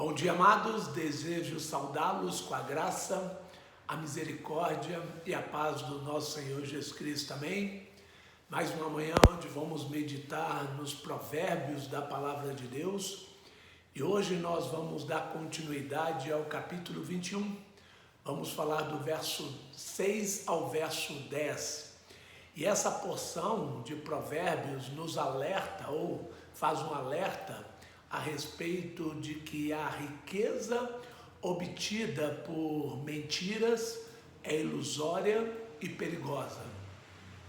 Bom dia, amados. Desejo saudá-los com a graça, a misericórdia e a paz do nosso Senhor Jesus Cristo. Amém? Mais uma manhã onde vamos meditar nos provérbios da Palavra de Deus. E hoje nós vamos dar continuidade ao capítulo 21. Vamos falar do verso 6 ao verso 10. E essa porção de provérbios nos alerta ou faz um alerta a respeito de que a riqueza obtida por mentiras é ilusória e perigosa,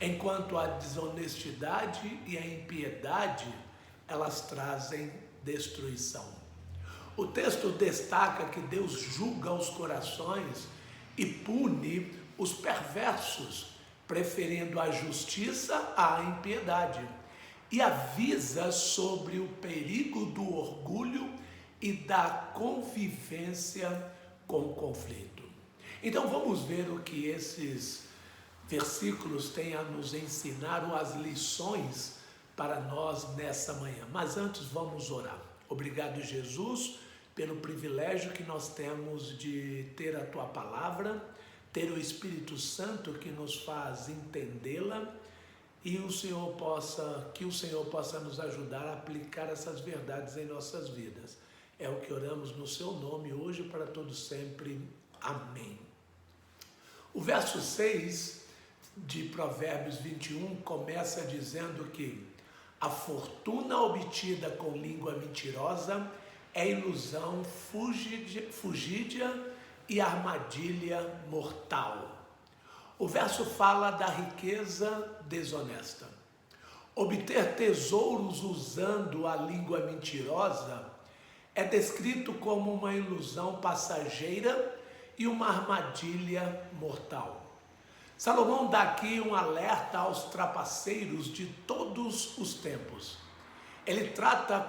enquanto a desonestidade e a impiedade, elas trazem destruição. O texto destaca que Deus julga os corações e pune os perversos, preferindo a justiça à impiedade, e avisa sobre o perigo do orgulho e da convivência com o conflito. Então vamos ver o que esses versículos têm a nos ensinar, ou as lições para nós nessa manhã. Mas antes vamos orar. Obrigado, Jesus, pelo privilégio que nós temos de ter a Tua Palavra, ter o Espírito Santo que nos faz entendê-la, e que o Senhor possa nos ajudar a aplicar essas verdades em nossas vidas. É o que oramos no Seu nome hoje para todos sempre. Amém. O verso 6 de Provérbios 21 começa dizendo que a fortuna obtida com língua mentirosa é ilusão fugídia e armadilha mortal. O verso fala da riqueza desonesta. Obter tesouros usando a língua mentirosa é descrito como uma ilusão passageira e uma armadilha mortal. Salomão dá aqui um alerta aos trapaceiros de todos os tempos. Ele trata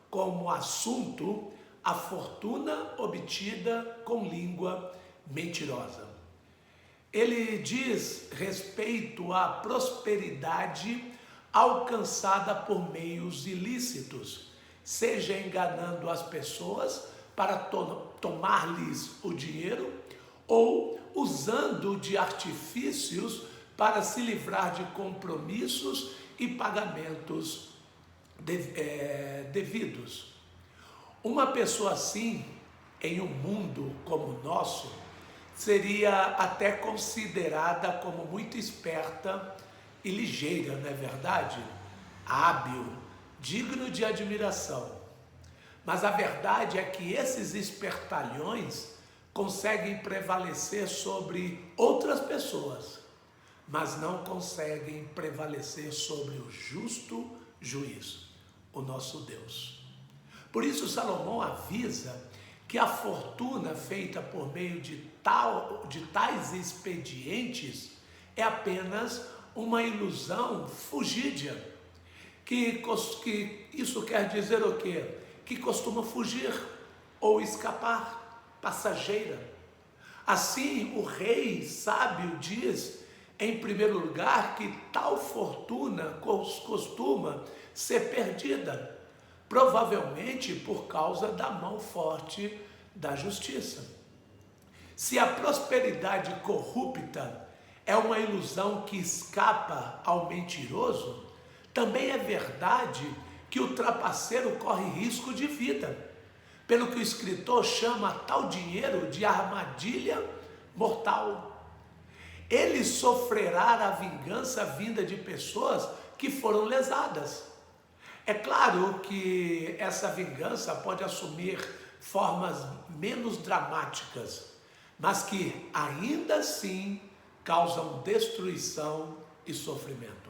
como assunto a fortuna obtida com língua mentirosa. Ele diz respeito à prosperidade alcançada por meios ilícitos, seja enganando as pessoas para tomar-lhes o dinheiro ou usando de artifícios para se livrar de compromissos e pagamentos devidos. Uma pessoa assim, em um mundo como o nosso, seria até considerada como muito esperta e ligeira, não é verdade? Hábil, digno de admiração. Mas a verdade é que esses espertalhões conseguem prevalecer sobre outras pessoas, mas não conseguem prevalecer sobre o justo juiz, o nosso Deus. Por isso Salomão avisa que a fortuna feita por meio de tais expedientes é apenas uma ilusão fugídia. Que isso quer dizer o quê? Que costuma fugir ou escapar, passageira. Assim, o rei sábio diz, em primeiro lugar, que tal fortuna costuma ser perdida, provavelmente por causa da mão forte da justiça. Se a prosperidade corrupta é uma ilusão que escapa ao mentiroso, também é verdade que o trapaceiro corre risco de vida, pelo que o escritor chama tal dinheiro de armadilha mortal. Ele sofrerá a vingança vinda de pessoas que foram lesadas. É claro que essa vingança pode assumir formas menos dramáticas, mas que ainda assim causam destruição e sofrimento.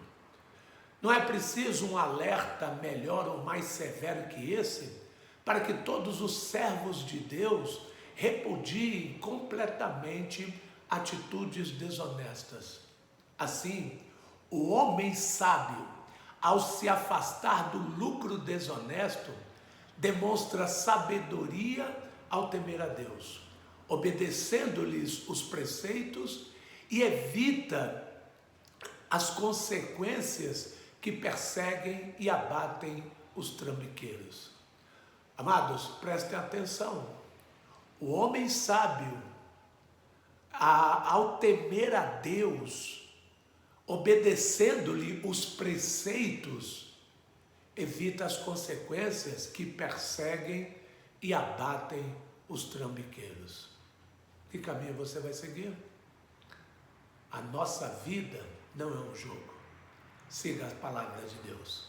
Não é preciso um alerta melhor ou mais severo que esse para que todos os servos de Deus repudiem completamente atitudes desonestas. Assim, o homem sábio, ao se afastar do lucro desonesto, demonstra sabedoria ao temer a Deus, obedecendo-lhes os preceitos, e evita as consequências que perseguem e abatem os trambiqueiros. Amados, prestem atenção. O homem sábio, ao temer a Deus, obedecendo-lhe os preceitos, evita as consequências que perseguem e abatem os trambiqueiros. Que caminho você vai seguir? A nossa vida não é um jogo. Siga as palavras de Deus.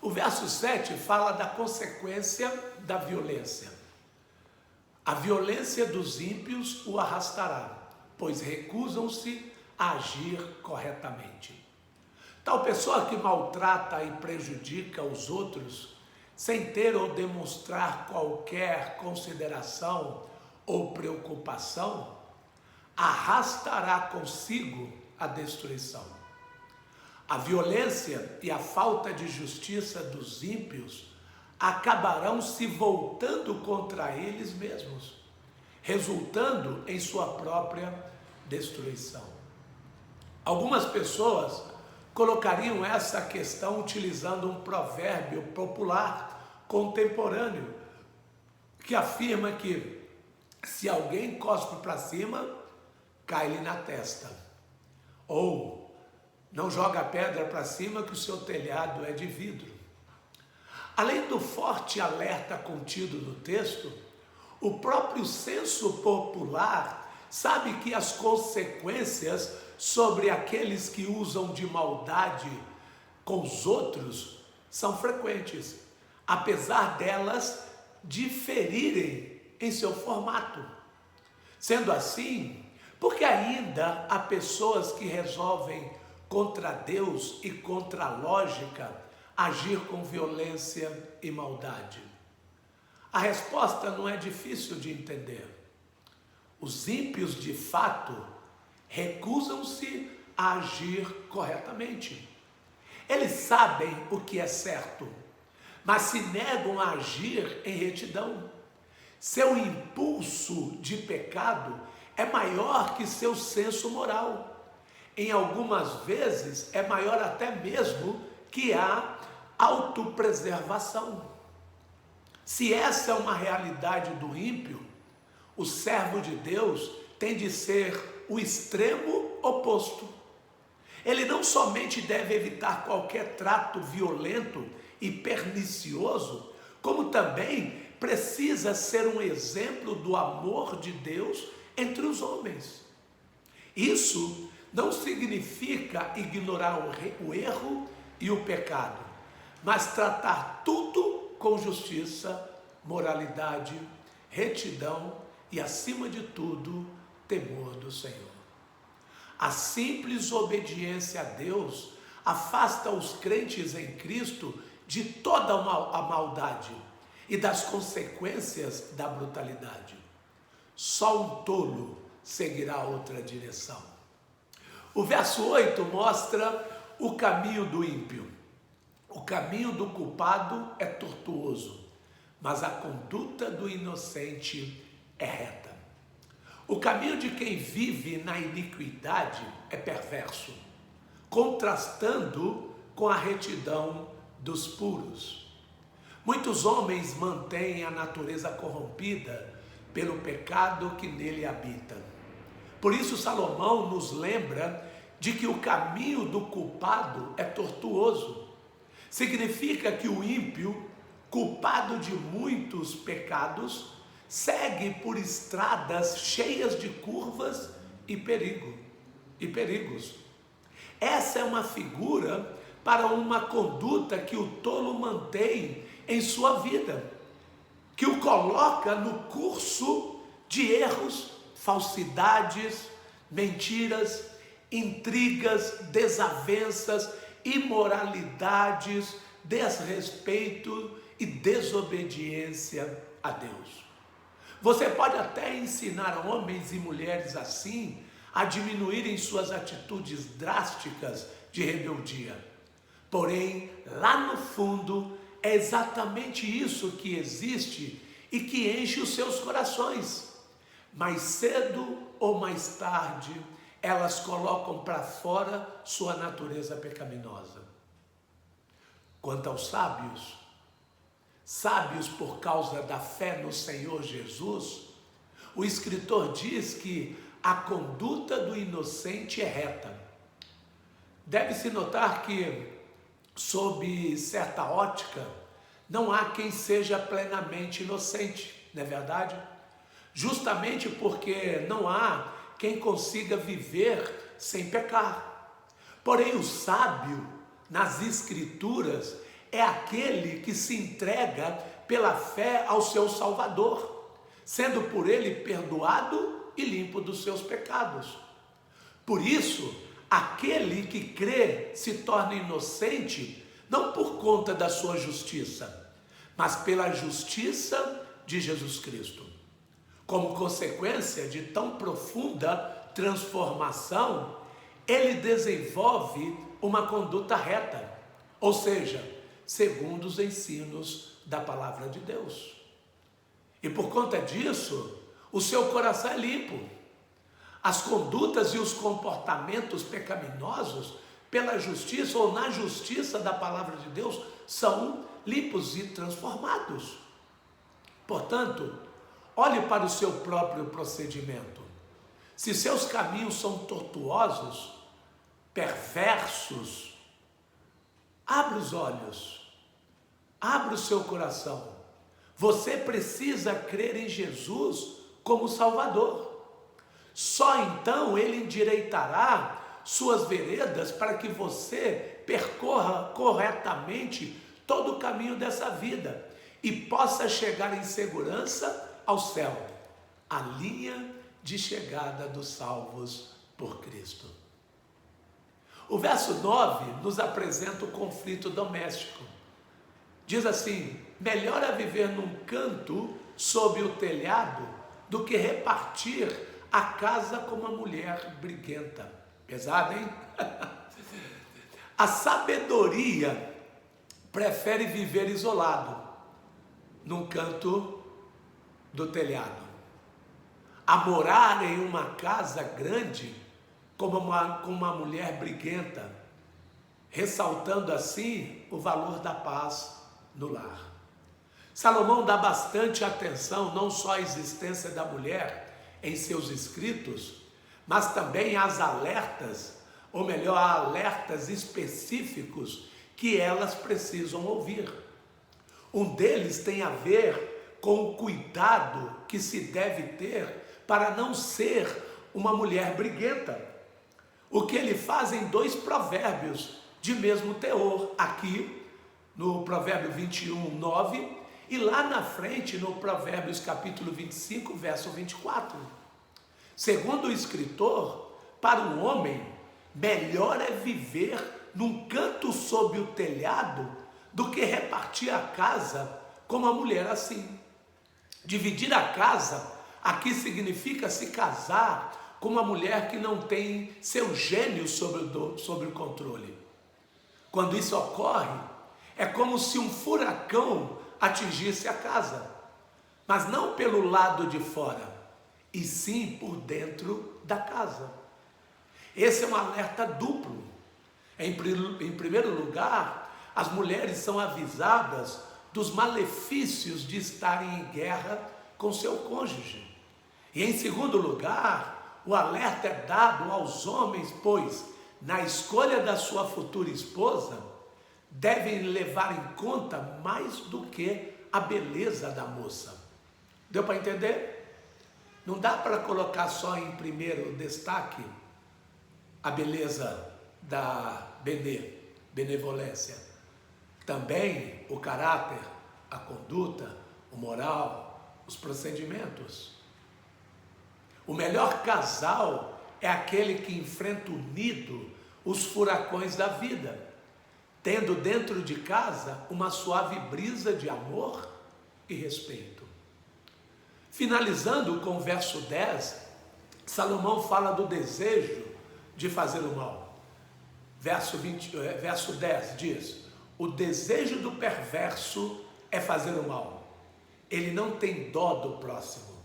O verso 7 fala da consequência da violência. A violência dos ímpios o arrastará, pois recusam-se a agir corretamente. Tal pessoa que maltrata e prejudica os outros, sem ter ou demonstrar qualquer consideração ou preocupação, arrastará consigo a destruição. A violência e a falta de justiça dos ímpios acabarão se voltando contra eles mesmos, resultando em sua própria destruição. Algumas pessoas colocariam essa questão utilizando um provérbio popular contemporâneo que afirma que se alguém cospe para cima, cai-lhe na testa. Ou não joga a pedra para cima que o seu telhado é de vidro. Além do forte alerta contido no texto, o próprio senso popular sabe que as consequências sobre aqueles que usam de maldade com os outros são frequentes, apesar delas diferirem em seu formato. Sendo assim, porque ainda há pessoas que resolvem contra Deus e contra a lógica agir com violência e maldade? A resposta não é difícil de entender. Os ímpios, de fato, recusam-se a agir corretamente. Eles sabem o que é certo, mas se negam a agir em retidão. Seu impulso de pecado é maior que seu senso moral. Em algumas vezes é maior até mesmo que a autopreservação. Se essa é uma realidade do ímpio, o servo de Deus tem de ser o extremo oposto. Ele não somente deve evitar qualquer trato violento e pernicioso, como também precisa ser um exemplo do amor de Deus entre os homens. Isso não significa ignorar o erro e o pecado, mas tratar tudo com justiça, moralidade, retidão e, acima de tudo, temor do Senhor. A simples obediência a Deus afasta os crentes em Cristo de toda a maldade e das consequências da brutalidade. Só um tolo seguirá outra direção. O verso 8 mostra o caminho do ímpio. O caminho do culpado é tortuoso, mas a conduta do inocente é reta. O caminho de quem vive na iniquidade é perverso, contrastando com a retidão dos puros. Muitos homens mantêm a natureza corrompida pelo pecado que nele habita. Por isso Salomão nos lembra de que o caminho do culpado é tortuoso. Significa que o ímpio, culpado de muitos pecados, segue por estradas cheias de curvas e perigos. Essa é uma figura para uma conduta que o tolo mantém em sua vida, que o coloca no curso de erros, falsidades, mentiras, intrigas, desavenças, imoralidades, desrespeito e desobediência a Deus. Você pode até ensinar homens e mulheres assim a diminuírem suas atitudes drásticas de rebeldia. Porém, lá no fundo, é exatamente isso que existe e que enche os seus corações. Mais cedo ou mais tarde, elas colocam para fora sua natureza pecaminosa. Quanto aos sábios, sábios por causa da fé no Senhor Jesus, o escritor diz que a conduta do inocente é reta. Deve-se notar que, sob certa ótica, não há quem seja plenamente inocente, não é verdade? Justamente porque não há quem consiga viver sem pecar. Porém, o sábio, nas Escrituras, é aquele que se entrega pela fé ao seu Salvador, sendo por ele perdoado e limpo dos seus pecados. Por isso, aquele que crê se torna inocente, não por conta da sua justiça, mas pela justiça de Jesus Cristo. Como consequência de tão profunda transformação, ele desenvolve uma conduta reta, ou seja, segundo os ensinos da palavra de Deus. E por conta disso, o seu coração é limpo. As condutas e os comportamentos pecaminosos, pela justiça ou na justiça da palavra de Deus, são limpos e transformados. Portanto, olhe para o seu próprio procedimento. Se seus caminhos são tortuosos, perversos, abra os olhos, abra o seu coração. Você precisa crer em Jesus como Salvador. Só então ele endireitará suas veredas para que você percorra corretamente todo o caminho dessa vida e possa chegar em segurança ao céu, a linha de chegada dos salvos por Cristo. O verso 9 nos apresenta o conflito doméstico. Diz assim: melhor é viver num canto sob o telhado do que repartir a casa com uma mulher briguenta. Pesado, hein? A sabedoria prefere viver isolado, num canto do telhado, a morar em uma casa grande com uma mulher briguenta, ressaltando assim o valor da paz no lar. Salomão dá bastante atenção não só à existência da mulher em seus escritos, mas também às alertas, ou melhor, a alertas específicos que elas precisam ouvir. Um deles tem a ver com o cuidado que se deve ter para não ser uma mulher briguenta. O que ele faz em 2 provérbios de mesmo teor, aqui no provérbio 21, 9, e lá na frente no Provérbios capítulo 25, verso 24. Segundo o escritor, para o homem, melhor é viver num canto sob o telhado do que repartir a casa com uma mulher assim. Dividir a casa aqui significa se casar com uma mulher que não tem seu gênio sobre o controle. Quando isso ocorre, é como se um furacão atingisse a casa, mas não pelo lado de fora, e sim por dentro da casa. Esse é um alerta duplo. Em primeiro lugar, as mulheres são avisadas dos malefícios de estarem em guerra com seu cônjuge. E em segundo lugar, o alerta é dado aos homens, pois, na escolha da sua futura esposa, devem levar em conta mais do que a beleza da moça. Deu para entender? Não dá para colocar só em primeiro destaque a beleza da benevolência. Também o caráter, a conduta, o moral, os procedimentos. O melhor casal é aquele que enfrenta unido os furacões da vida, tendo dentro de casa uma suave brisa de amor e respeito. Finalizando com o verso 10, Salomão fala do desejo de fazer o mal. Verso 10 diz: o desejo do perverso é fazer o mal. Ele não tem dó do próximo.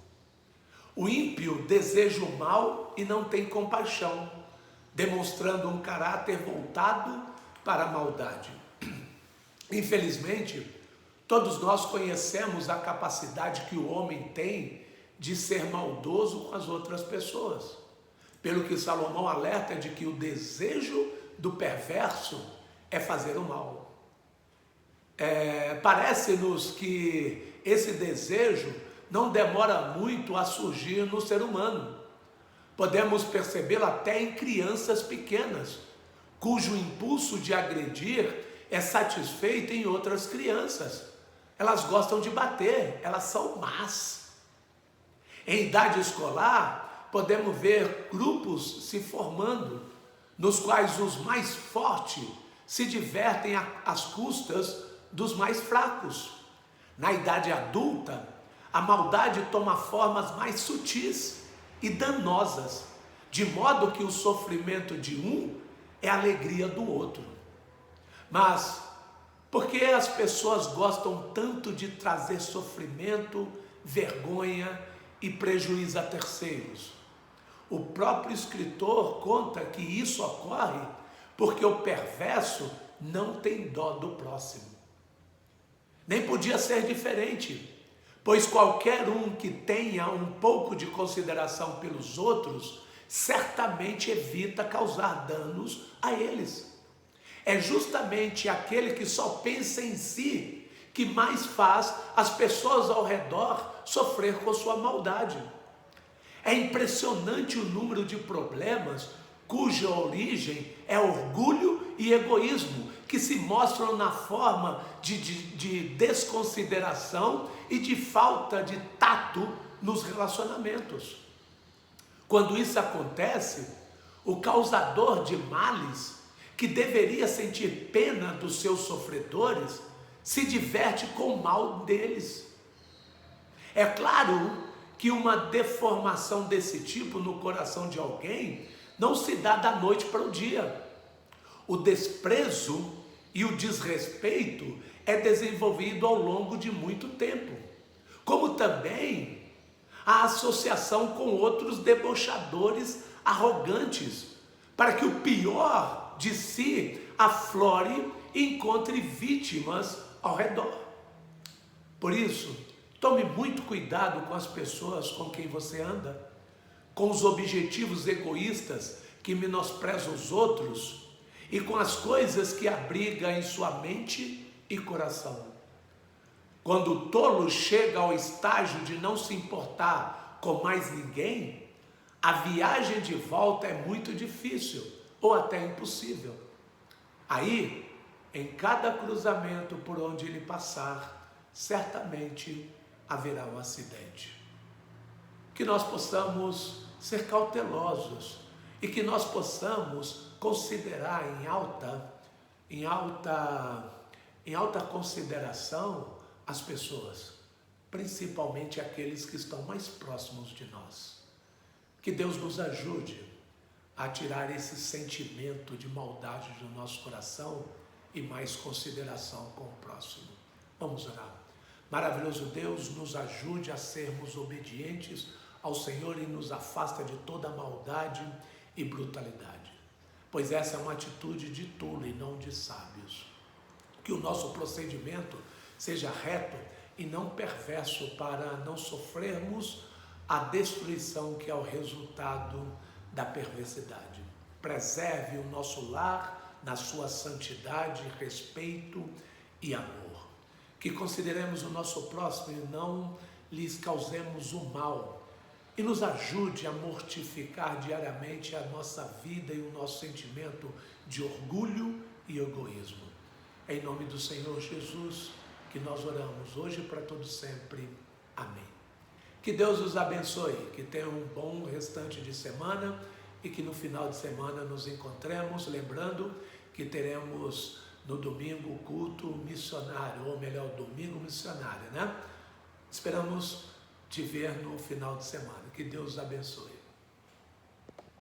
O ímpio deseja o mal e não tem compaixão, demonstrando um caráter voltado para a maldade. Infelizmente, Todos nós conhecemos a capacidade que o homem tem de ser maldoso com as outras pessoas. Pelo que Salomão alerta de que o desejo do perverso é fazer o mal. Parece-nos que esse desejo não demora muito a surgir no ser humano. Podemos percebê-lo até em crianças pequenas, cujo impulso de agredir é satisfeito em outras crianças. Elas gostam de bater, elas são más. Em idade escolar, podemos ver grupos se formando, nos quais os mais fortes se divertem às custas dos mais fracos. Na idade adulta, a maldade toma formas mais sutis e danosas, de modo que o sofrimento de um é a alegria do outro. Mas por que as pessoas gostam tanto de trazer sofrimento, vergonha e prejuízo a terceiros? O próprio escritor conta que isso ocorre porque o perverso não tem dó do próximo. Nem podia ser diferente, pois qualquer um que tenha um pouco de consideração pelos outros, certamente evita causar danos a eles. É justamente aquele que só pensa em si que mais faz as pessoas ao redor sofrer com sua maldade. É impressionante o número de problemas cuja origem é orgulho e egoísmo, que se mostram na forma de desconsideração e de falta de tato nos relacionamentos. Quando isso acontece, o causador de males, que deveria sentir pena dos seus sofredores, se diverte com o mal deles. É claro que uma deformação desse tipo no coração de alguém não se dá da noite para o dia. O desprezo e o desrespeito é desenvolvido ao longo de muito tempo, como também a associação com outros debochadores arrogantes, para que o pior de si aflore e encontre vítimas ao redor. Por isso, tome muito cuidado com as pessoas com quem você anda, com os objetivos egoístas que menosprezam os outros e com as coisas que abriga em sua mente e coração. Quando o tolo chega ao estágio de não se importar com mais ninguém, a viagem de volta é muito difícil ou até impossível. Aí, em cada cruzamento por onde ele passar, certamente haverá um acidente. Que nós possamos ser cautelosos e que nós possamos considerar em alta consideração as pessoas, principalmente aqueles que estão mais próximos de nós. Que Deus nos ajude a tirar esse sentimento de maldade do nosso coração e mais consideração com o próximo. Vamos orar. Maravilhoso Deus, nos ajude a sermos obedientes ao Senhor e nos afasta de toda maldade e brutalidade, pois essa é uma atitude de tolo e não de sábios. Que o nosso procedimento seja reto e não perverso, para não sofrermos a destruição que é o resultado da perversidade. Preserve o nosso lar na sua santidade, respeito e amor. Que consideremos o nosso próximo e não lhes causemos o mal. E nos ajude a mortificar diariamente a nossa vida e o nosso sentimento de orgulho e egoísmo. Em nome do Senhor Jesus, que nós oramos hoje e para todo sempre. Amém. Que Deus os abençoe, que tenham um bom restante de semana e que no final de semana nos encontremos, lembrando que teremos no domingo o culto missionário, ou melhor, domingo missionário, né? Esperamos te ver no final de semana. Que Deus os abençoe.